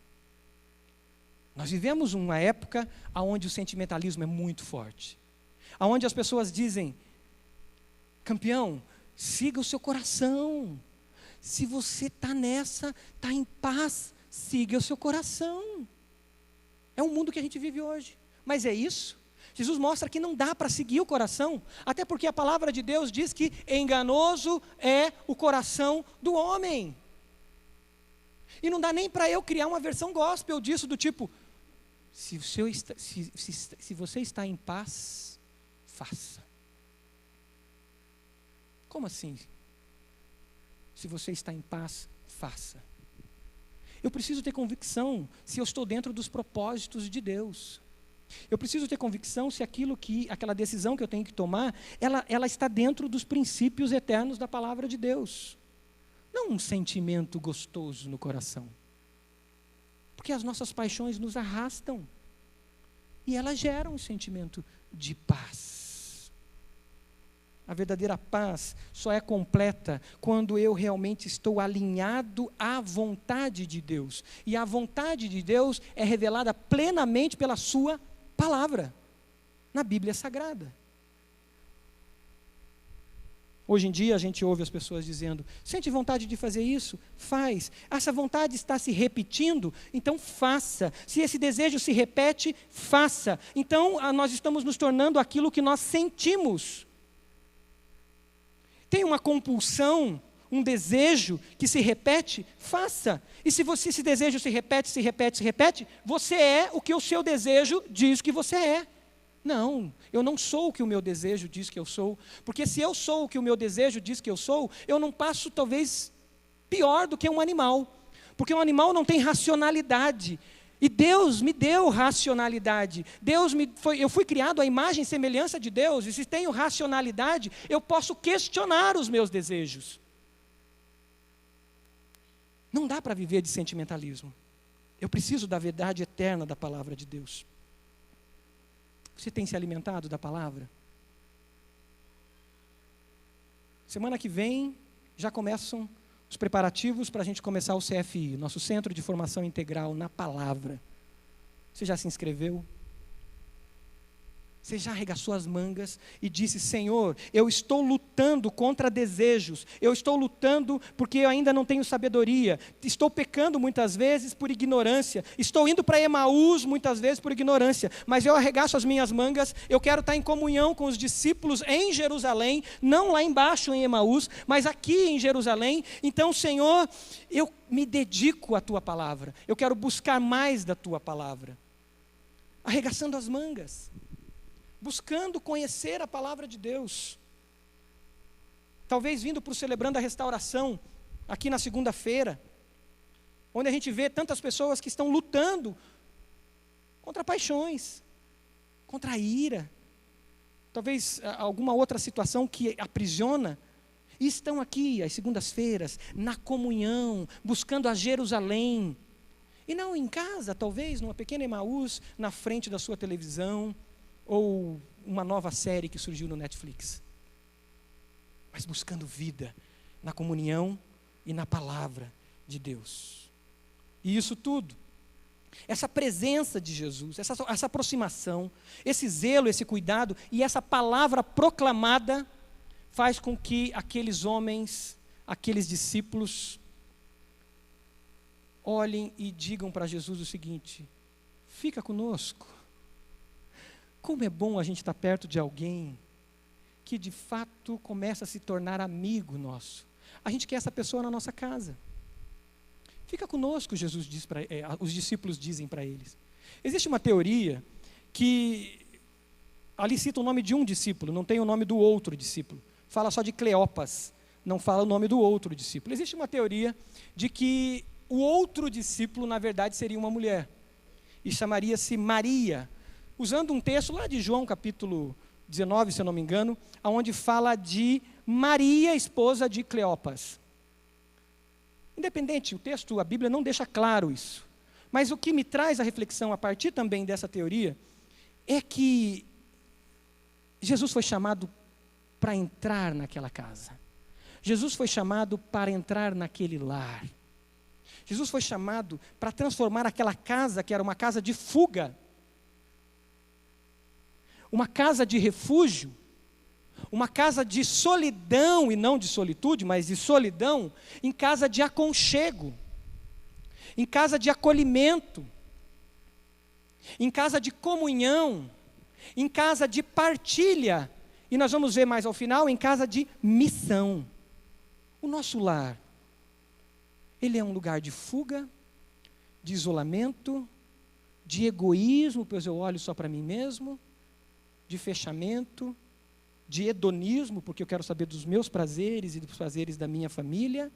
Nós vivemos uma época onde o sentimentalismo é muito forte. Onde as pessoas dizem: campeão, siga o seu coração. Se você está nessa, está em paz, siga o seu coração. É o mundo que a gente vive hoje. Mas é isso? Jesus mostra que não dá para seguir o coração, até porque a palavra de Deus diz que enganoso é o coração do homem. E não dá nem para eu criar uma versão gospel disso, do tipo: se você está em paz, faça. Como assim? Se você está em paz, faça. Eu preciso ter convicção se eu estou dentro dos propósitos de Deus. Eu preciso ter convicção se aquela decisão que eu tenho que tomar, ela está dentro dos princípios eternos da palavra de Deus. Não um sentimento gostoso no coração. Porque as nossas paixões nos arrastam. E elas geram um sentimento de paz. A verdadeira paz só é completa quando eu realmente estou alinhado à vontade de Deus. E a vontade de Deus é revelada plenamente pela sua palavra, na Bíblia Sagrada. Hoje em dia a gente ouve as pessoas dizendo: sente vontade de fazer isso? Faz. Essa vontade está se repetindo? Então faça. Se esse desejo se repete, faça. Então nós estamos nos tornando aquilo que nós sentimos. Tem uma compulsão, um desejo que se repete? Faça. E se esse desejo se repete, você é o que o seu desejo diz que você é. Não, eu não sou o que o meu desejo diz que eu sou, porque se eu sou o que o meu desejo diz que eu sou, eu não passo talvez pior do que um animal, porque o animal não tem racionalidade. E Deus me deu racionalidade. Eu fui criado à imagem e semelhança de Deus, e se tenho racionalidade, eu posso questionar os meus desejos. Não dá para viver de sentimentalismo. Eu preciso da verdade eterna da palavra de Deus. Você tem se alimentado da palavra? Semana que vem já começam os preparativos para a gente começar o CFI, nosso Centro de Formação Integral na Palavra. Você já se inscreveu? Você já arregaçou as mangas e disse: Senhor, eu estou lutando contra desejos, eu estou lutando porque eu ainda não tenho sabedoria, estou pecando muitas vezes por ignorância, estou indo para Emaús muitas vezes por ignorância, mas eu arregaço as minhas mangas, eu quero estar em comunhão com os discípulos em Jerusalém, não lá embaixo em Emaús, mas aqui em Jerusalém. Então, Senhor, eu me dedico à Tua palavra, eu quero buscar mais da Tua palavra, arregaçando as mangas, buscando conhecer a palavra de Deus. Talvez vindo para o Celebrando a Restauração, aqui na segunda-feira, onde a gente vê tantas pessoas que estão lutando contra paixões, contra a ira, talvez alguma outra situação que aprisiona, e estão aqui às segundas-feiras, na comunhão, buscando a Jerusalém, e não em casa, talvez numa pequena Emaús, na frente da sua televisão, ou uma nova série que surgiu no Netflix, mas buscando vida na comunhão e na palavra de Deus. E isso tudo, essa presença de Jesus, essa aproximação, esse zelo, esse cuidado e essa palavra proclamada faz com que aqueles homens, aqueles discípulos olhem e digam para Jesus o seguinte: fica conosco. Como é bom a gente estar perto de alguém que de fato começa a se tornar amigo nosso. A gente quer essa pessoa na nossa casa. Fica conosco, Jesus diz os discípulos dizem para eles. Existe uma teoria que ali cita o nome de um discípulo, não tem o nome do outro discípulo. Fala só de Cleopas, não fala o nome do outro discípulo. Existe uma teoria de que o outro discípulo, na verdade, seria uma mulher. E chamaria-se Maria, usando um texto lá de João, capítulo 19, se eu não me engano, onde fala de Maria, esposa de Cleopas. Independente, o texto, a Bíblia não deixa claro isso. Mas o que me traz a reflexão a partir também dessa teoria é que Jesus foi chamado para entrar naquela casa. Jesus foi chamado para entrar naquele lar. Jesus foi chamado para transformar aquela casa, que era uma casa de fuga, uma casa de refúgio, uma casa de solidão, e não de solitude, mas de solidão, em casa de aconchego, em casa de acolhimento, em casa de comunhão, em casa de partilha, e nós vamos ver mais ao final, em casa de missão. O nosso lar, ele é um lugar de fuga, de isolamento, de egoísmo, pois eu olho só para mim mesmo, de fechamento, de hedonismo, porque eu quero saber dos meus prazeres e dos prazeres da minha família,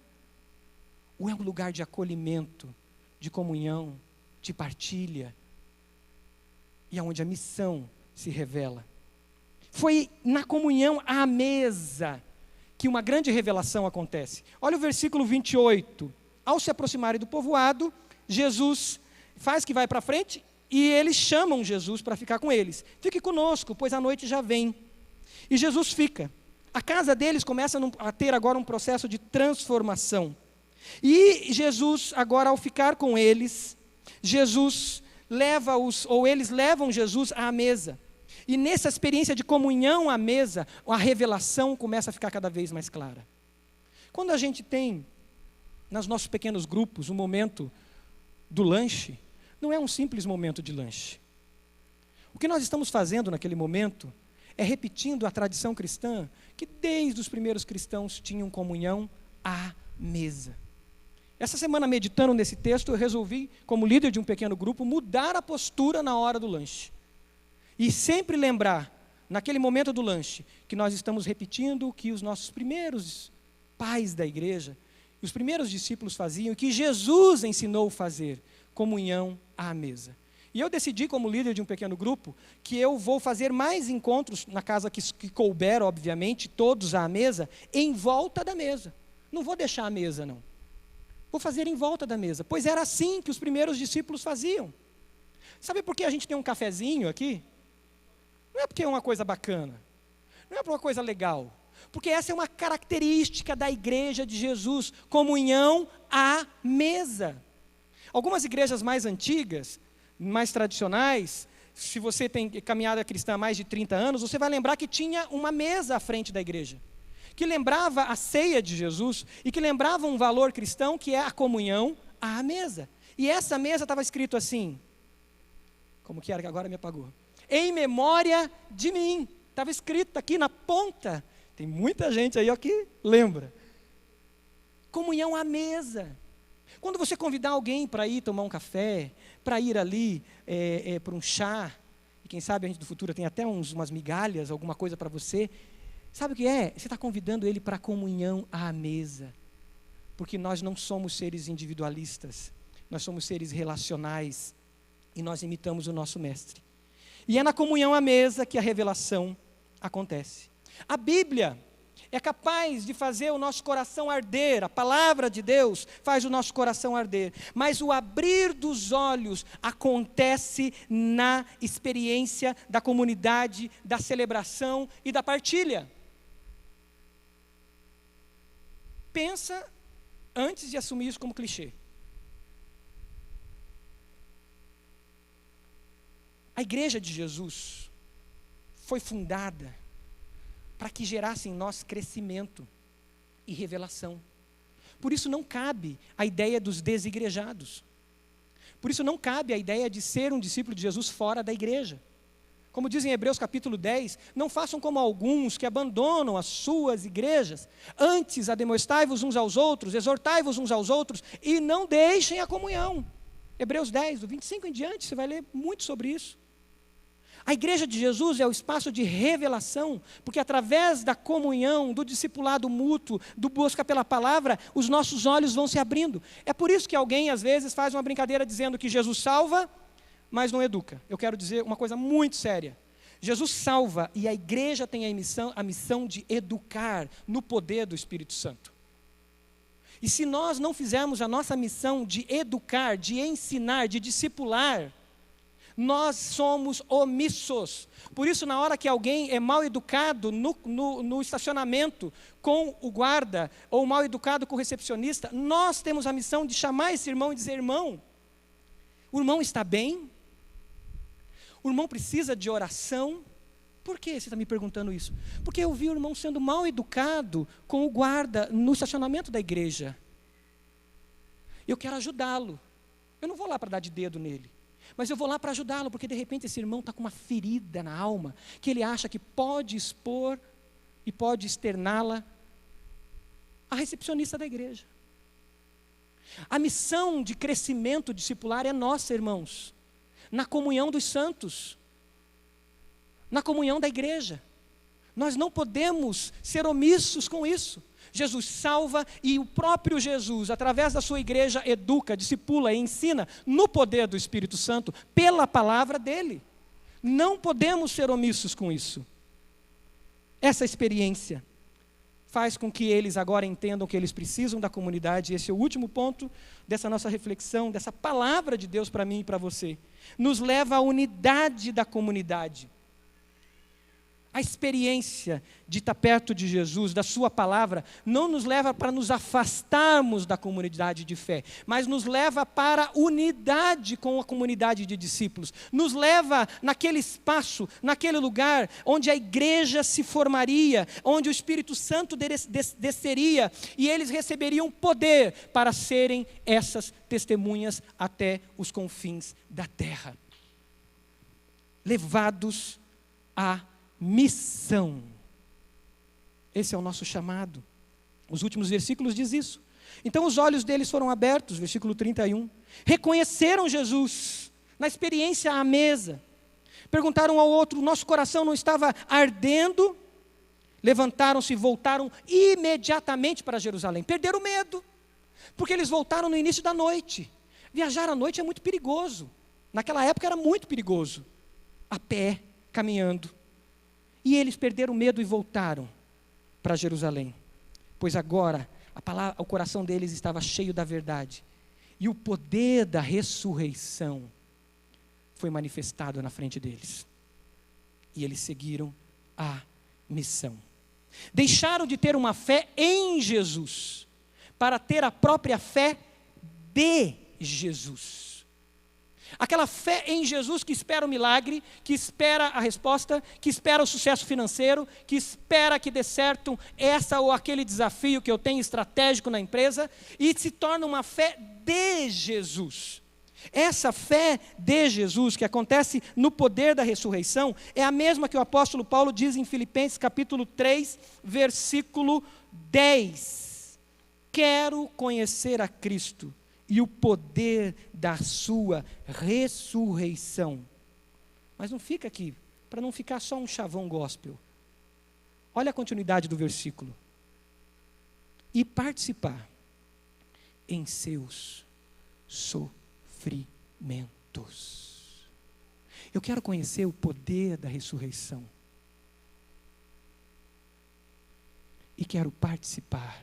ou é um lugar de acolhimento, de comunhão, de partilha, e aonde a missão se revela. Foi na comunhão à mesa que uma grande revelação acontece. Olha o versículo 28. Ao se aproximarem do povoado, Jesus faz que vai para frente, e eles chamam Jesus para ficar com eles. Fique conosco, pois a noite já vem. E Jesus fica. A casa deles começa a ter agora um processo de transformação. E Jesus, agora ao ficar com eles, Jesus leva-os, ou eles levam Jesus à mesa. E nessa experiência de comunhão à mesa, a revelação começa a ficar cada vez mais clara. Quando a gente tem, nos nossos pequenos grupos, o momento do lanche, não é um simples momento de lanche. O que nós estamos fazendo naquele momento é repetindo a tradição cristã, que desde os primeiros cristãos tinham comunhão à mesa. Essa semana, meditando nesse texto, eu resolvi, como líder de um pequeno grupo, mudar a postura na hora do lanche. E sempre lembrar, naquele momento do lanche, que nós estamos repetindo o que os nossos primeiros pais da igreja os primeiros discípulos faziam e que Jesus ensinou a fazer: comunhão à mesa. E eu decidi, como líder de um pequeno grupo, que eu vou fazer mais encontros na casa que couber, obviamente, todos à mesa, em volta da mesa. Não vou deixar a mesa, não. Vou fazer em volta da mesa, pois era assim que os primeiros discípulos faziam. Sabe por que a gente tem um cafezinho aqui? Não é porque é uma coisa bacana, não é por uma coisa legal, porque essa é uma característica da igreja de Jesus: comunhão à mesa. Algumas igrejas mais antigas, mais tradicionais, se você tem caminhada cristã há mais de 30 anos, você vai lembrar que tinha uma mesa à frente da igreja, que lembrava a ceia de Jesus e que lembrava um valor cristão, que é a comunhão à mesa. E essa mesa estava escrito assim, como que era, que agora me apagou: em memória de mim. Estava escrito aqui na ponta. Tem muita gente aí ó, que lembra. Comunhão à mesa. Quando você convidar alguém para ir tomar um café, para ir ali para um chá, e quem sabe a gente do futuro tem até umas migalhas, alguma coisa para você, sabe o que é? Você está convidando ele para a comunhão à mesa, porque nós não somos seres individualistas, nós somos seres relacionais, e nós imitamos o nosso mestre. E é na comunhão à mesa que a revelação acontece. A Bíblia é capaz de fazer o nosso coração arder, a palavra de Deus faz o nosso coração arder, mas o abrir dos olhos acontece na experiência da comunidade, da celebração e da partilha. Pensa antes de assumir isso como clichê. A igreja de Jesus foi fundada para que gerasse em nós crescimento e revelação. Por isso não cabe a ideia dos desigrejados. Por isso não cabe a ideia de ser um discípulo de Jesus fora da igreja. Como diz em Hebreus capítulo 10, não façam como alguns que abandonam as suas igrejas. Antes, admoestai-vos uns aos outros, exortai-vos uns aos outros, e não deixem a comunhão. Hebreus 10, do 25 em diante, você vai ler muito sobre isso. A igreja de Jesus é o espaço de revelação, porque através da comunhão, do discipulado mútuo, do busca pela palavra, os nossos olhos vão se abrindo. É por isso que alguém às vezes faz uma brincadeira dizendo que Jesus salva, mas não educa. Eu quero dizer uma coisa muito séria. Jesus salva e a igreja tem a missão de educar no poder do Espírito Santo. E se nós não fizermos a nossa missão de educar, de ensinar, de discipular, nós somos omissos. Por isso, na hora que alguém é mal educado no estacionamento com o guarda, ou mal educado com o recepcionista, nós temos a missão de chamar esse irmão e dizer: irmão, o irmão está bem? O irmão precisa de oração? Por que você está me perguntando isso? Porque eu vi o irmão sendo mal educado com o guarda no estacionamento da igreja. Eu quero ajudá-lo. Eu não vou lá para dar de dedo nele, mas eu vou lá para ajudá-lo, porque de repente esse irmão está com uma ferida na alma, que ele acha que pode expor e pode externá-la à recepcionista da igreja. A missão de crescimento discipular é nossa, irmãos, na comunhão dos santos, na comunhão da igreja. Nós não podemos ser omissos com isso. Jesus salva e o próprio Jesus, através da sua igreja, educa, discipula e ensina no poder do Espírito Santo, pela palavra dele. Não podemos ser omissos com isso. Essa experiência faz com que eles agora entendam que eles precisam da comunidade. Esse é o último ponto dessa nossa reflexão, dessa palavra de Deus para mim e para você. Nos leva à unidade da comunidade. A experiência de estar perto de Jesus, da sua palavra, não nos leva para nos afastarmos da comunidade de fé, mas nos leva para a unidade com a comunidade de discípulos. Nos leva naquele espaço, naquele lugar onde a igreja se formaria, onde o Espírito Santo desceria e eles receberiam poder para serem essas testemunhas até os confins da terra. Levados a missão. Esse é o nosso chamado. Os últimos versículos diz isso. Então os olhos deles foram abertos, versículo 31. Reconheceram Jesus na experiência à mesa. Perguntaram ao outro: nosso coração não estava ardendo? Levantaram-se e voltaram imediatamente para Jerusalém. Perderam o medo. Porque eles voltaram no início da noite. Viajar à noite é muito perigoso. Naquela época era muito perigoso. A pé, caminhando. E eles perderam o medo e voltaram para Jerusalém. Pois agora o coração deles estava cheio da verdade. E o poder da ressurreição foi manifestado na frente deles. E eles seguiram a missão. Deixaram de ter uma fé em Jesus para ter a própria fé de Jesus. Aquela fé em Jesus que espera o milagre, que espera a resposta, que espera o sucesso financeiro, que espera que dê certo essa ou aquele desafio que eu tenho estratégico na empresa, e se torna uma fé de Jesus. Essa fé de Jesus, que acontece no poder da ressurreição, é a mesma que o apóstolo Paulo diz em Filipenses capítulo 3, versículo 10. Quero conhecer a Cristo e o poder da sua ressurreição. Mas não fica aqui, para não ficar só um chavão gospel. Olha a continuidade do versículo. E participar em seus sofrimentos. Eu quero conhecer o poder da ressurreição. E quero participar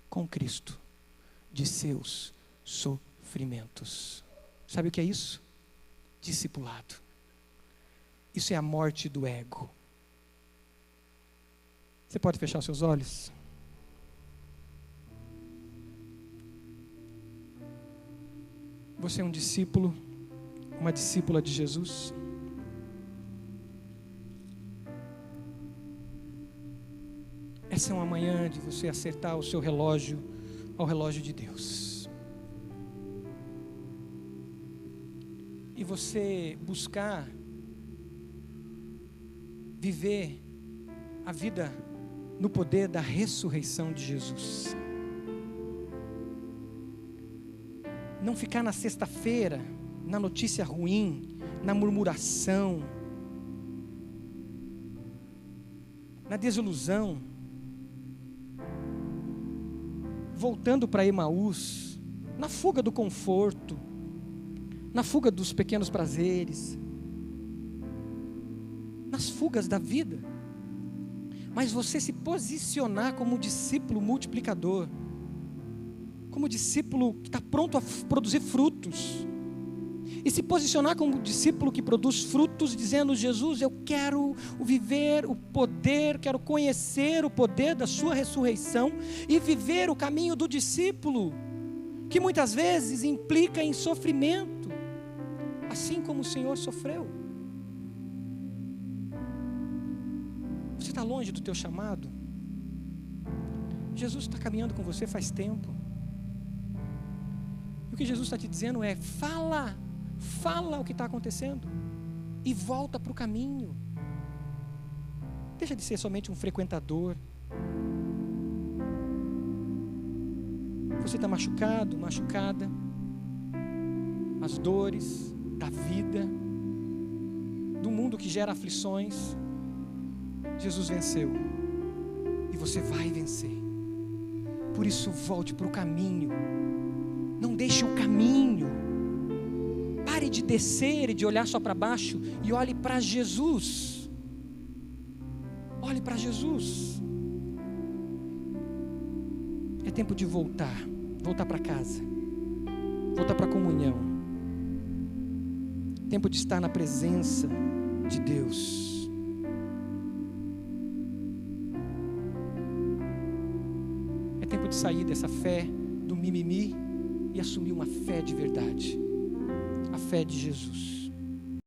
com Cristo de seus sofrimentos. Sabe o que é isso? Discipulado. Isso é a morte do ego. Você pode fechar os seus olhos? Você é um discípulo, uma discípula de Jesus? Essa é uma manhã de você acertar o seu relógio ao relógio de Deus. E você buscar viver a vida no poder da ressurreição de Jesus. Não ficar na sexta-feira, na notícia ruim, na murmuração, na desilusão, voltando para Emaús, na fuga do conforto, na fuga dos pequenos prazeres, nas fugas da vida, mas você se posicionar como discípulo multiplicador, como discípulo que está pronto a produzir frutos, e se posicionar como discípulo que produz frutos, dizendo: Jesus, eu quero viver o poder, quero conhecer o poder da sua ressurreição, e viver o caminho do discípulo, que muitas vezes implica em sofrimento, assim como o Senhor sofreu. Você está longe do teu chamado? Jesus está caminhando com você faz tempo. E o que Jesus está te dizendo é: fala o que está acontecendo e volta para o caminho. Deixa de ser somente um frequentador. Você está machucado, machucada, as dores da vida, do mundo que gera aflições. Jesus venceu e você vai vencer. Por isso, volte para o caminho. Não deixe o caminho. Pare de descer e de olhar só para baixo e olhe para Jesus. Olhe para Jesus. É tempo de voltar para casa, voltar para a comunhão. Tempo de estar na presença de Deus. É tempo de sair dessa fé do mimimi e assumir uma fé de verdade, a fé de Jesus.